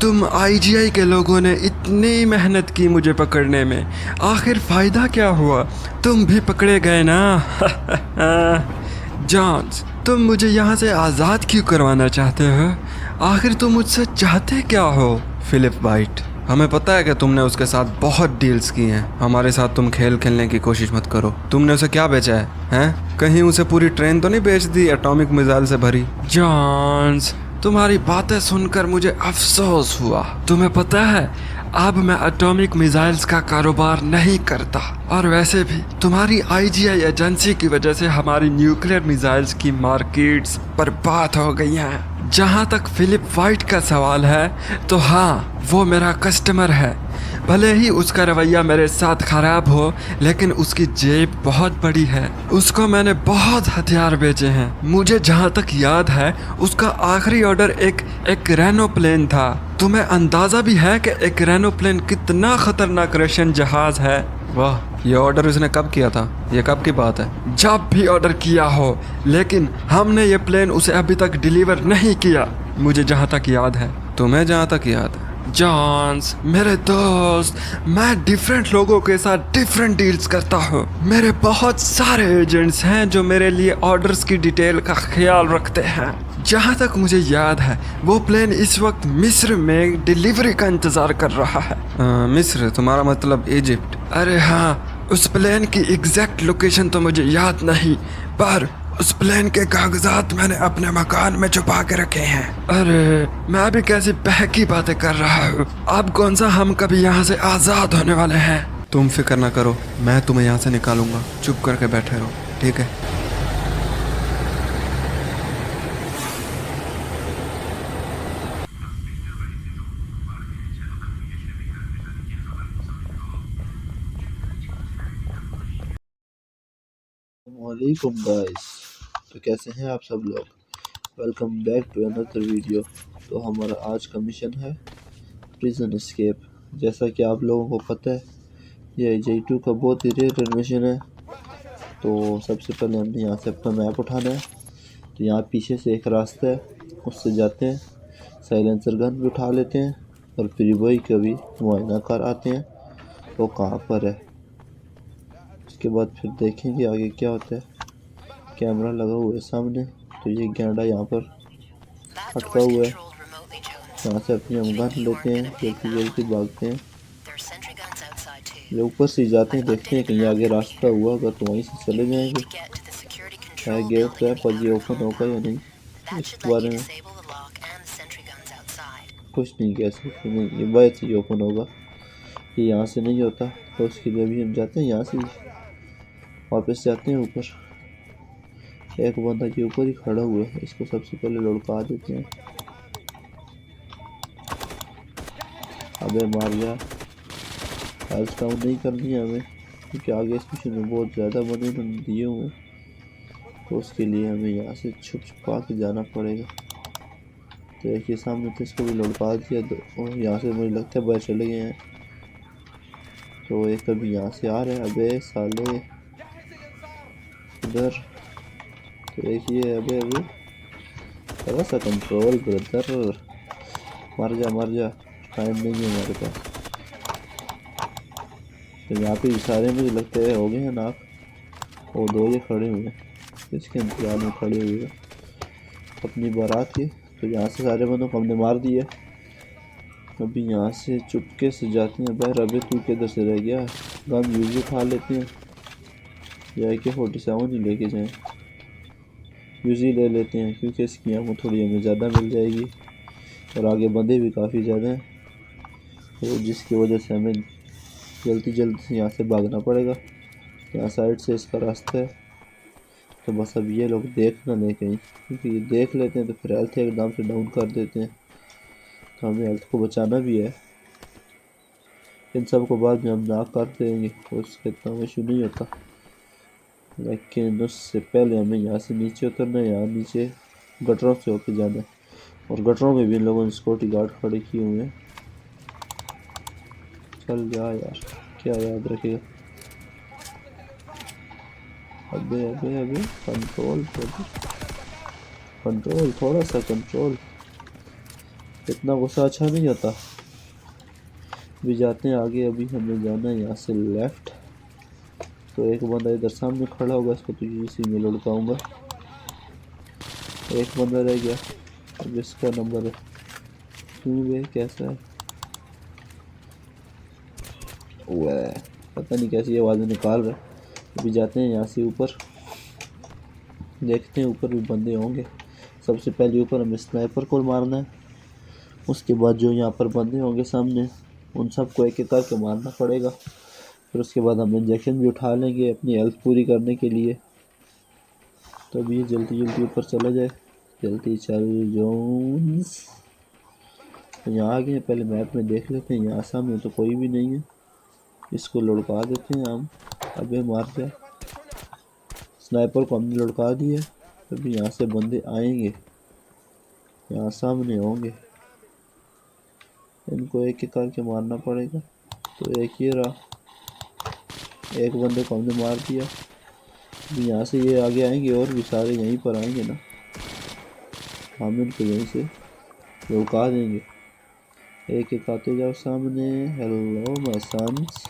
तुम आईजीआई के लोगों ने इतनी मेहनत की मुझे पकड़ने में, आखिर फ़ायदा क्या हुआ? तुम भी पकड़े गए ना। जॉन्स, तुम मुझे यहाँ से आज़ाद क्यों करवाना चाहते हो? आखिर तुम मुझसे चाहते क्या हो? फिलिप वाइट, हमें पता है कि तुमने उसके साथ बहुत डील्स की हैं। हमारे साथ तुम खेल खेलने की कोशिश मत करो। तुमने उसे क्या बेचा है, हैं? कहीं उसे पूरी ट्रेन तो नहीं बेच दी एटॉमिक मिसाइल से भरी? जॉन्स, तुम्हारी बातें सुनकर मुझे अफसोस हुआ। तुम्हें पता है, अब मैं एटॉमिक मिसाइल्स का कारोबार नहीं करता। और वैसे भी तुम्हारी आईजीआई एजेंसी की वजह से हमारी न्यूक्लियर मिसाइल्स की मार्केट्स बर्बाद हो गई हैं। जहाँ तक फिलिप वाइट का सवाल है, तो हाँ, वो मेरा कस्टमर है। भले ही उसका रवैया मेरे साथ खराब हो, लेकिन उसकी जेब बहुत बड़ी है। उसको मैंने बहुत हथियार बेचे हैं। मुझे जहाँ तक याद है, उसका आखिरी ऑर्डर एक रेनोप्लेन था। तुम्हें अंदाजा भी है कि एक रेनोप्लेन कितना खतरनाक रशियन जहाज है? वाह, ये ऑर्डर उसने कब किया था? ये कब की बात है? जब भी ऑर्डर किया हो, लेकिन हमने ये प्लेन उसे अभी तक डिलीवर नहीं किया, मुझे जहाँ तक याद है। तुम्हें जहाँ तक याद है? जॉन्स, मेरे दोस्त, मैं डिफरेंट लोगों के साथ डिफरेंट डील्स करता हूँ। मेरे बहुत सारे एजेंट्स हैं जो मेरे लिए ऑर्डर्स की डिटेल का ख्याल रखते हैं। जहाँ तक मुझे याद है, वो प्लेन इस वक्त मिस्र में डिलीवरी का इंतज़ार कर रहा है। मिस्र? तुम्हारा मतलब इजिप्ट? अरे हाँ, उस प्लेन की एग्जैक्ट लोकेशन तो मुझे याद नहीं, पर उस प्लेन के कागजात मैंने अपने मकान में छुपा के रखे हैं। अरे, मैं भी कैसी बहकी बातें कर रहा हूँ। अब कौन सा हम कभी यहाँ से आज़ाद होने वाले हैं? तुम फिक्र ना करो, मैं तुम्हें यहाँ से निकालूंगा। चुप करके बैठे रहो, ठीक है? वालेकुम गाइस, तो कैसे हैं आप सब लोग? Welcome back to another video. तो हमारा आज का मिशन है प्रिजन एस्केप। जैसा कि आप लोगों को पता है, यह J2 का बहुत ही रेयर मिशन है। तो सबसे पहले हमने यहाँ से अपना मैप उठाना है। तो यहाँ पीछे से एक रास्ता है, उससे जाते हैं, साइलेंसर गन भी उठा लेते हैं और फिर वही कभी मुआयना कर आते हैं वो कहाँ पर है। उसके बाद फिर देखेंगे आगे क्या होता है। कैमरा लगा हुआ है सामने, तो ये गैंडा यहाँ पर अटका हुआ है। यहाँ से अपनी हम गन लेते हैं, जल्दी जल्दी भागते हैं। ये ऊपर से जाते हैं, देखते हैं कहीं आगे रास्ता हुआ अगर तो वहीं से चले जाएंगे। है गेट है, पर ये ओपन होगा या नहीं इस बारे में कुछ नहीं कह सकते। नहीं, ये बाहर से ओपन होगा, ये यहाँ से नहीं होता। तो उसके लिए भी हम जाते हैं, यहाँ से वापस जाते हैं ऊपर। एक बंदा के ऊपर ही खड़ा हुआ है, इसको सबसे पहले लुढ़का देते हैं। अबे मार गया। हेल्थ डाउन नहीं करनी है हमें, क्योंकि आगे इस मिशन में बहुत ज़्यादा बने दिए हुए हैं। तो उसके लिए हमें यहाँ से छुपा के जाना पड़ेगा। तो देखिए सामने, तो इसको भी लुढ़का दिया। और यहाँ से मुझे लगता है बाहर चले गए हैं। तो एक अभी यहाँ से आ रहे हैं। अबे साले इधर तो देखिए। अबे अबे थोड़ा सा कंट्रोल ब्रदर, मर जा मर जा, टाइम नहीं है हमारे पास। तो यहाँ पे सारे मुझे लगता है हो गए हैं नाक। वो दो ये खड़े हुए हैं, इसके इंतजार में खड़े हुए हैं अपनी बारात के। तो यहाँ से सारे बंदों को हमने मार दिया। अभी यहाँ से चुपके से जाते हैं बाहर। अबे तू किधर से रह गया? गन यूज उठा लेते हैं, या AK-47 ही लेके जाएं। यूजी ले लेते हैं, क्योंकि इसकी यहाँ थोड़ी हमें ज़्यादा मिल जाएगी और आगे बंदे भी काफ़ी ज़्यादा हैं। तो जिसकी वजह से हमें जल्दी जल्दी से यहाँ से भागना पड़ेगा। यहाँ साइड से इसका रास्ता है। तो बस अब ये लोग देख ना लें कहीं, क्योंकि ये देख लेते हैं तो फिर हेल्थ एकदम से डाउन कर देते हैं। तो हमें हेल्थ को बचाना भी है। इन सब को बाद में हम नाक कर देंगे, उसका इतना इशू नहीं होता। लेकिन उससे पहले हमें यहाँ से नीचे उतरना है। यहाँ नीचे गटरों से होके जाना है, और गटरों में भी इन लोगों ने सिक्योरिटी गार्ड खड़े किए हुए हैं। चल जा यार, क्या याद रखेगा। अबे अबे अबे कंट्रोल कंट्रोल, थोड़ा सा कंट्रोल। इतना गुस्सा अच्छा नहीं होता। अभी जाते हैं आगे। अभी हमें जाना है यहाँ से लेफ्ट। तो एक बंदा इधर सामने खड़ा होगा, इसको तो इसी में लुढ़काऊंगा। एक बंदा रह गया। अब इसका नंबर है। क्यों वे कैसा है? वह पता नहीं कैसी आवाज़ें निकाल रहा है। अभी जाते हैं यहाँ से ऊपर, देखते हैं ऊपर भी बंदे होंगे। सबसे पहले ऊपर हमें स्नाइपर को मारना है। उसके बाद जो यहाँ पर बंदे होंगे सामने, उन सबको एक एक करके मारना पड़ेगा। फिर उसके बाद हम इंजेक्शन भी उठा लेंगे अपनी हेल्थ पूरी करने के लिए। तो अभी जल्दी जल्दी ऊपर चला जाए। जल्दी चल जोन्स। तो यहाँ आ गए, पहले मैप में देख लेते हैं। यहाँ सामने तो कोई भी नहीं है, इसको लुढ़का देते हैं हम। अबे मार जा। स्नाइपर को हमने लुढ़का दिया। अभी यहाँ से बंदे आएंगे, यहाँ सामने होंगे। इनको एक एक करके मारना पड़ेगा। तो एक ये रहा, एक बंदे को हमने मार दिया। अभी यहाँ से ये आगे आएंगे और भी सारे यहीं पर आएंगे ना, हम इनको यहीं से रुका देंगे। एक एक आते जाओ सामने। Hello my sons.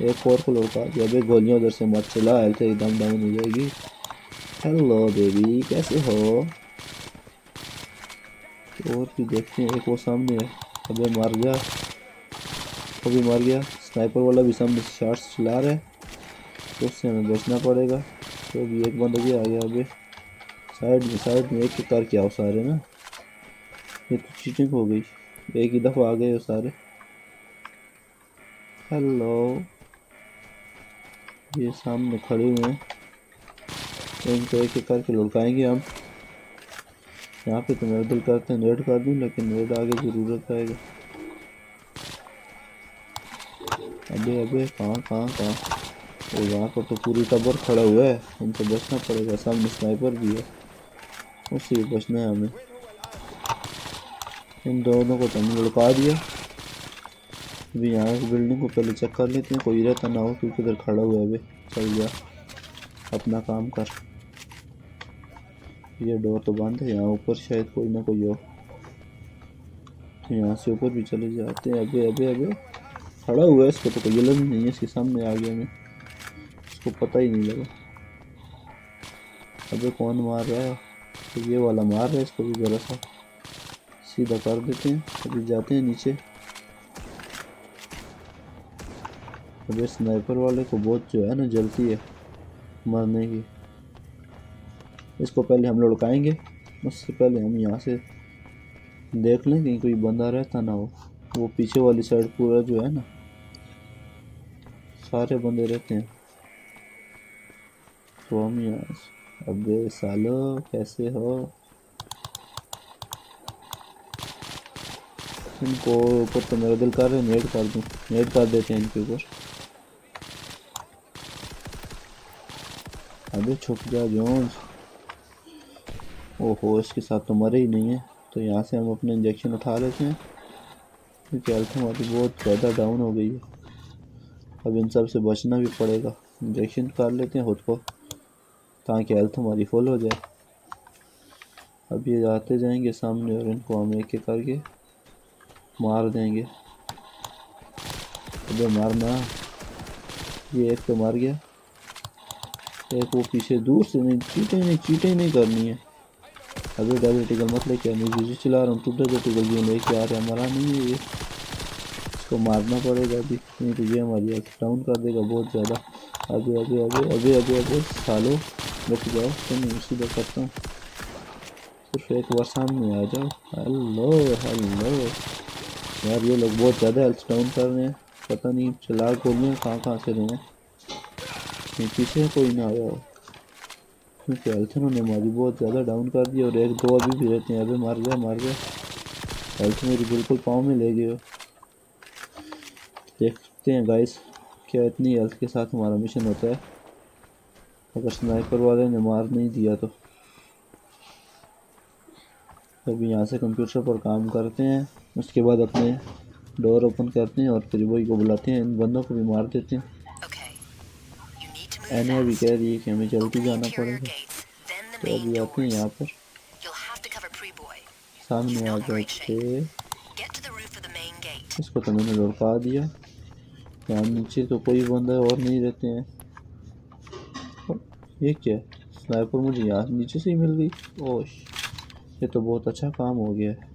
एक और को लुका दिया। अबे गोलियां उधर से मत चला, हेल्थ एकदम डाउन हो जाएगी। हेलो बेबी, कैसे हो? और भी देखते हैं। एक वो सामने है। अबे मार गया, वो भी मर गया। स्नाइपर वाला भी सामने शॉट्स चला रहा है, तो उससे हमें बचना पड़ेगा। तो अभी एक बंदा भी आ गया। अबे साइड में एक एक करके आओ सारे ना। ये तो चीटिंग हो गई, एक ही दफ़ा आ गए हो सारे। हेलो, ये सामने खड़े हुए हैं, इनको एक एक करके लुढ़काएंगे हम। यहाँ पे तो मेरा दिल करता है नेट कर दूँ, लेकिन नेट आगे ज़रूरत आएगा। अबे कहाँ और यहाँ पर तो पूरी टब्बर खड़ा हुआ है, उनसे बचना पड़ेगा। सामने स्नाइपर भी है, उससे भी बचना है हमें। इन दोनों को तो हमने लुका दिया। अभी यहाँ की बिल्डिंग को पहले चेक कर लेते हैं, कोई रहता ना हो, क्योंकि इधर खड़ा हुआ है। अबे चल जा, अपना काम कर। ये डोर तो बंद है, यहाँ ऊपर शायद कोई ना कोई हो। तो यहाँ से ऊपर भी चले जाते हैं। अबे खड़ा हुआ है, इसको तो कोई इल्म नहीं है। इसके सामने आ गया मैं, इसको पता ही नहीं लगा। अबे कौन मार रहा है? तो ये वाला मार रहा है इसको भी, ज़रा सा सीधा कर देते हैं। अभी जाते हैं नीचे। अबे स्नाइपर वाले को बहुत जो है ना जल्दी है मरने की। इसको पहले हम लुढ़काएंगे, उससे पहले हम यहाँ से देख लें कहीं कोई बंदा रहता ना हो। वो पीछे वाली साइड पूरा जो है ना, सारे बंदे रहते हैं। तो हम यहाँ से, अबे सालो कैसे हो? इनको ऊपर तो मेरा दिल कर रहा है नेट कर दूँ, नेट कर देते हैं इनके ऊपर। अबे छुप जा जोन्स। ओहो, इसके साथ तो मरे ही नहीं है। तो यहाँ से हम अपने इंजेक्शन उठा लेते हैं, क्योंकि हेल्थ हमारी बहुत ज़्यादा डाउन हो गई है। अब इन सब से बचना भी पड़ेगा। इंजेक्शन कर लेते हैं खुद को, ताकि हेल्थ हमारी फुल हो जाए। अब ये आते जाएंगे सामने और इनको हम एक एक करके मार देंगे। अबे मारना। ये एक तो मार गया, एक वो पीछे दूर से। नहीं चीटिंग नहीं करनी है। अबे डबल टिकल मत लेके आ, मैं यूजी चला रहा हूँ। टूटा जो टिकल ये लेके आ रहा है, मरा नहीं है ये। इसको मारना पड़ेगा अभी, नहीं तो ये हमारी हेल्थ डाउन कर देगा बहुत ज़्यादा। अबे सालो बच जाओ, तो मैं सीधा करता हूँ। सिर्फ एक बार सामने आ जाओ। हेलो यार, ये लोग बहुत ज़्यादा हेल्थ डाउन कर रहे हैं। पता नहीं चला गोलियाँ कहाँ से रहे हैं। पीछे कोई ना आया हो, क्योंकि हेल्थ उन्होंने हमारी बहुत ज़्यादा डाउन कर दी। और एक दो अभी भी रहते हैं। अबे मार गया। हेल्थ मेरी बिल्कुल पाँव में ले गए हो। देखते हैं गाइस, क्या इतनी हेल्थ के साथ हमारा मिशन होता है। अगर स्नाइपर वाले ने मार नहीं दिया तो। अभी यहाँ से कंप्यूटर पर काम करते हैं, उसके बाद अपने डोर ओपन करते हैं और फिर वही को बुलाते हैं। इन बंदों को भी मार देते हैं। एने अभी कह रही है कि हमें जल्दी जाना पड़ेगा। तो अभी आते हैं यहाँ पर। सामने आ जाके इसको तो मैंने लुढ़का दिया। यहाँ नीचे तो कोई बंदा और नहीं रहते हैं। ये क्या है? स्नाइपर मुझे यहाँ नीचे से ही मिल गई। ओश, ये तो बहुत अच्छा काम हो गया है।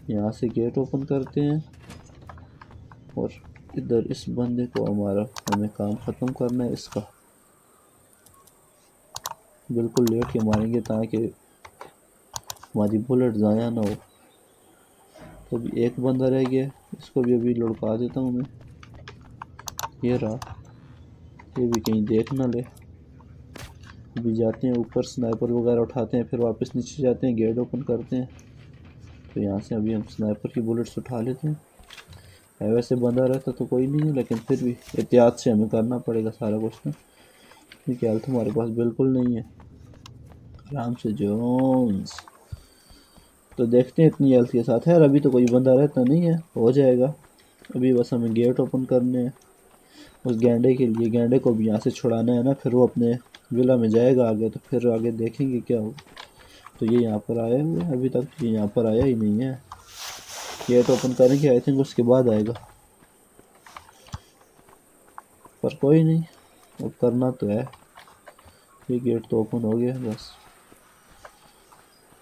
यहाँ से गेट ओपन करते हैं और इधर इस बंदे को हमें काम ख़त्म करना है इसका। बिल्कुल लेट के मारेंगे ताकि हमारी बुलेट ज़ाया ना हो। तो अभी एक बंदा रह गया, इसको भी अभी लुढ़का देता हूँ मैं। ये रहा, ये भी कहीं देख ना ले। अभी जाते हैं ऊपर, स्नाइपर वगैरह उठाते हैं, फिर वापस नीचे जाते हैं, गेट ओपन करते हैं। तो यहाँ से अभी हम स्नाइपर की बुलेट्स उठा लेते हैं। वैसे बंदा रहता तो कोई नहीं है, लेकिन फिर भी एहतियात से हमें करना पड़ेगा सारा कुछ ना, क्योंकि हेल्थ हमारे पास बिल्कुल नहीं है। आराम से जोन्स। तो देखते हैं इतनी हेल्थ के साथ है। अभी तो कोई बंदा रहता नहीं है, हो जाएगा। अभी बस हमें गेट ओपन करने हैं उस गैंडे के लिए। गैंडे को भी यहाँ से छुड़ाना है ना, फिर वो अपने विला में जाएगा आगे, तो फिर आगे देखेंगे क्या होगा। तो ये यहाँ पर आया हुआ है, अभी तक ये यहाँ पर आया ही नहीं है। गेट ओपन करेंगे आई थिंक, उसके बाद आएगा, पर कोई नहीं, अब करना तो है। ये गेट तो ओपन हो गया बस।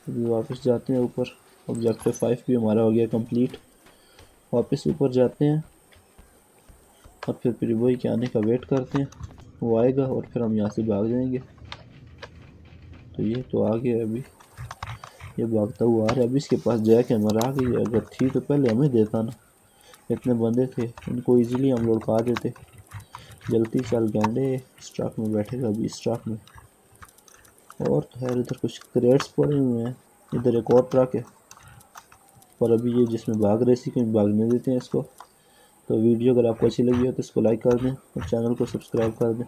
अभी वापस जाते हैं ऊपर। ऑब्जेक्टिव 5 भी हमारा हो गया कंप्लीट। वापस ऊपर जाते हैं और फिर प्रीबॉय के आने का वेट करते हैं। वो आएगा और फिर हम यहाँ से भाग जाएंगे। तो ये तो आ गया, अभी ये भागता हुआ आ रहा है। अभी इसके पास जैक हैमर आ गई है, अगर थी तो पहले हमें देता ना। इतने बंदे थे, इनको इजीली हम लुढ़का देते। जल्दी चल गैंडे, इस ट्रक में बैठेगा अभी, इस ट्रक में। और तो है इधर कुछ क्रेट्स पड़े हुए हैं, इधर एक और ट्रक है, पर अभी ये जिसमें भाग रहे थे कहीं भागने देते हैं इसको। तो वीडियो अगर आपको अच्छी लगी हो तो इसको लाइक कर दें और चैनल को सब्सक्राइब कर दें।